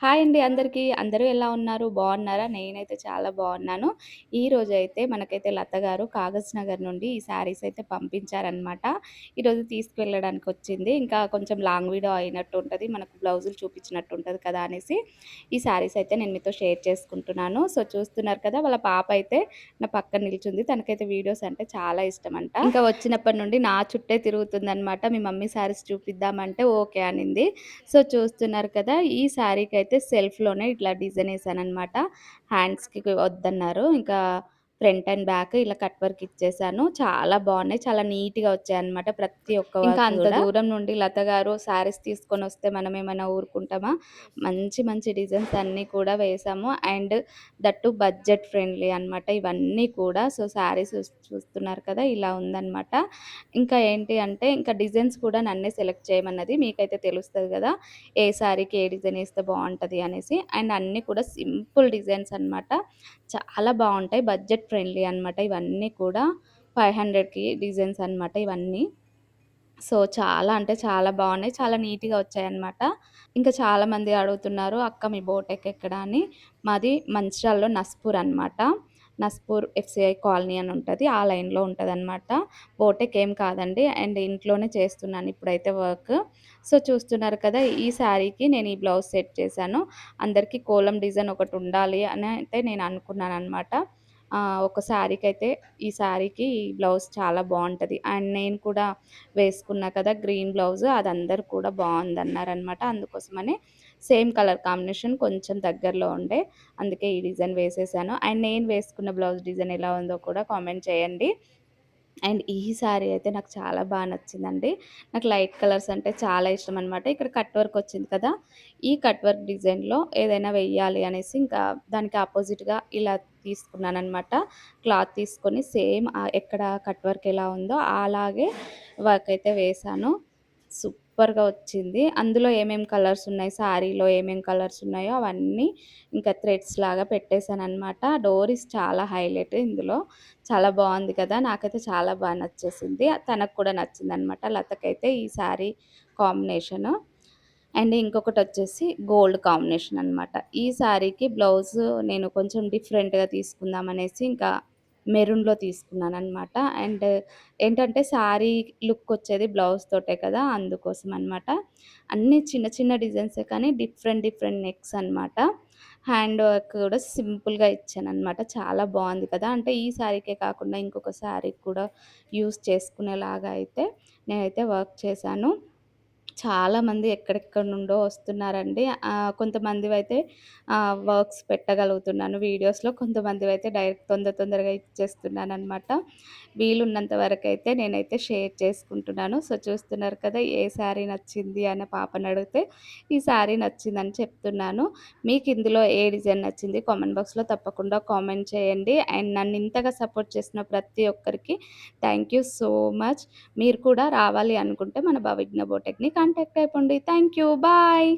Hi అండి అందరికీ. అందరూ ఎలా ఉన్నారు? బావున్నారా? నేనైతే చాలా బావున్నాను. ఈరోజైతే మనకైతే లత గారు కాగజ్ నగర్ నుండి ఈ శారీస్ అయితే పంపించారనమాట. ఈరోజు తీసుకువెళ్ళడానికొచ్చింది. ఇంకా కొంచెం లాంగ్ వీడియో అయినట్టు ఉంటది. మనకు బ్లౌజులు చూపించినట్టు ఉంటది కదా అనేసి ఈ శారీస్ అయితే నేను మీతో షేర్ చేసుకుంటున్నాను. సో, చూస్తున్నారు కదా! వాళ్ళ పాప అయితే నా పక్కన నిల్చుంది. తనకైతే వీడియోస్ అంటే చాలా ఇష్టమంట. ఇంకా వచ్చినప్పటి నుండి నా చుట్టే తిరుగుతుందనమాట. మీ మమ్మీ శారీస్ చూపిద్దామంటే ఓకే అనింది. సో, చూస్తున్నారు కదా! ఈ శారీకైతే సెల్ఫ్‌లోనే ఇట్లా డిజైన్ ఏసాననమాట. హ్యాండ్స్‌కి వద్దన్నారు. ఇంకా ఫ్రంట్ అండ్ బ్యాక్ ఇలా కట్ వర్క్ ఇచ్చేసాను. చాలా బావున్నాయి. చాలా నీట్‌గా వచ్చాయన్నమాట ప్రతి ఒక్క ఇంకా వర్క్ అంత గూడా. దూరం నుండి లత గారు శారీస్ తీసుకొనొస్తే మనమేమైనా ఊరుకుంటామా? మంచి మంచి డిజైన్స్ అన్నీ కూడా వేశాము. And that two budget friendly అనమాట ఇవన్నీ కూడా. సో, శారీస్ చూస్తున్నారు కదా! ఇలా ఉందనమాట. ఇంకా ఏంటి అంటే ఇంకా డిజైన్స్ కూడా నన్నే సెలెక్ట్ చేయమన్నది. మీకైతే తెలుస్తది గదా! ఏ శారీకి ఏ డిజైన్ ఏస్తే బావుంటది అనేసి. అండ్ అన్నీ కూడా సింపుల్ డిజైన్స్ అనమాట. చాలా బావుంటాయి. బడ్జెట్ ఫ్రెండ్లీ అనమాట ఇవన్నీ కూడా. 500కి డిజైన్స్ అనమాట ఇవన్నీ. సో, చాలా అంటే చాలా బావున్నాయి. చాలా నీట్‌గా వచ్చాయన్నమాట. ఇంకా చాలామంది అడుగుతున్నారు, "అక్క మీ బోటెక్ ఎక్కడ?" అని. మాది మంచిర్యాలలో నస్పూర్ అనమాట. నస్పూర్ ఎఫ్‌సీఐ కాలనీ అని ఉంటది. ఆ లైన్‌లో ఉంటదనమాట. బోటెక్ ఏం కాదండి. అండ్ ఇంట్లోనే చేస్తున్నాను ఇప్పుడైతే వర్క్. సో, చూస్తున్నారు కదా! ఈ శారీకి నేను ఈ బ్లౌజ్ సెట్ చేశాను. అందరికీ కోలం డిజైన్ ఒకటుండాలి అని అయితే నేను అనుకున్నాననమాట. ఒక శారీకైతే ఈ శారీకి ఈ బ్లౌజ్ చాలా బావుంటది. అండ్ నేను కూడా వేసుకున్నా కదా! గ్రీన్ బ్లౌజ్ అది అందరూ కూడా బావుందన్నారనమాట. అందుకోసమనే సేమ్ కలర్ కాంబినేషన్ కొంచెం దగ్గరలో ఉండే అందుకే ఈ డిజైన్ వేసేసాను. అండ్ నేను వేసుకున్న బ్లౌజ్ డిజైన్ ఎలా ఉందో కూడా కామెంట్ చేయండి. అండ్ ఈ శారీ అయితే నాకు చాలా నచ్చిందండి. నాకు లైట్ కలర్స్ అంటే చాలా ఇష్టమనమాట. ఇక్కడ కట్ వర్క్ వచ్చింది కదా! ఈ కట్ వర్క్ డిజైన్‌లో ఏదైనా వెయ్యాలి అనేసి ఇంకా దానికి అపోజిట్‌గా ఇలా తీసుకున్నాననమాట. క్లాత్ తీసుకొని సేమ్ ఎక్కడ కట్ వర్క్ ఎలా ఉందో అలాగే వర్క్ అయితే వేశాను. సూపర్‌గా వచ్చింది. అందులో ఏమేం కలర్స్ ఉన్నాయి, శారీలో ఏమేం కలర్స్ ఉన్నాయో అవన్నీ ఇంకా థ్రెడ్స్ లాగా పెట్టేసాననమాట. డోరీస్ చాలా హైలైట్ ఇందులో. చాలా బావుంది కదా! నాకైతే చాలా నచ్చేసింది. తనకు కూడా నచ్చిందనమాట. లతకైతే ఈ శారీ కాంబినేషను. అండ్ ఇంకొకటొచ్చేసి గోల్డ్ కాంబినేషన్ అనమాట. ఈ శారీకి బ్లౌజు నేను కొంచెం డిఫరెంట్‌గా తీసుకుందామనేసి ఇంకా మెరూన్‌లో తీసుకున్నాననమాట. అండ్ ఏంటంటే శారీ లుక్కొచ్చేది బ్లౌజ్ తోటే కదా! అందుకోసం అనమాట. అన్నీ చిన్న చిన్న డిజైన్సే కానీ డిఫరెంట్ డిఫరెంట్ నెక్స్ అనమాట. హ్యాండ్ వర్క్ కూడా సింపుల్‌గా ఇచ్చాననమాట. చాలా బావుంది కదా! అంటే ఈ శారీకే కాకుండా ఇంకొక శారీకి కూడా యూజ్ చేసుకునేలాగా అయితే నేనైతే వర్క్ చేశాను. చాలామంది ఎక్కడెక్కడి నుండో వస్తున్నారండి. కొంతమందివైతే వర్క్స్ పెట్టగలుగుతున్నాను వీడియోస్‌లో. కొంతమందివైతే డైరెక్ట్ తొందరగా ఇచ్చేస్తున్నాననమాట. వీలున్నంత వరకైతే నేనైతే షేర్ చేసుకుంటున్నాను. సో, చూస్తున్నారు కదా! ఏ శారీ నచ్చింది అని పాపనడిగితే ఈ శారీ నచ్చిందని చెప్తున్నాను. మీకు ఇందులో ఏ డిజైన్ నచ్చింది కామెంట్ బాక్స్‌లో తప్పకుండా కామెంట్ చేయండి. అండ్ నన్ను ఇంతగా సపోర్ట్ చేసిన ప్రతి ఒక్కరికి థ్యాంక్ యూ సో మచ్. మీరు కూడా రావాలి అనుకుంటే మన భవిజ్ఞ బోటెక్‌ని కాంటాక్ట్ అయిపోండి. Thank you. బాయ్.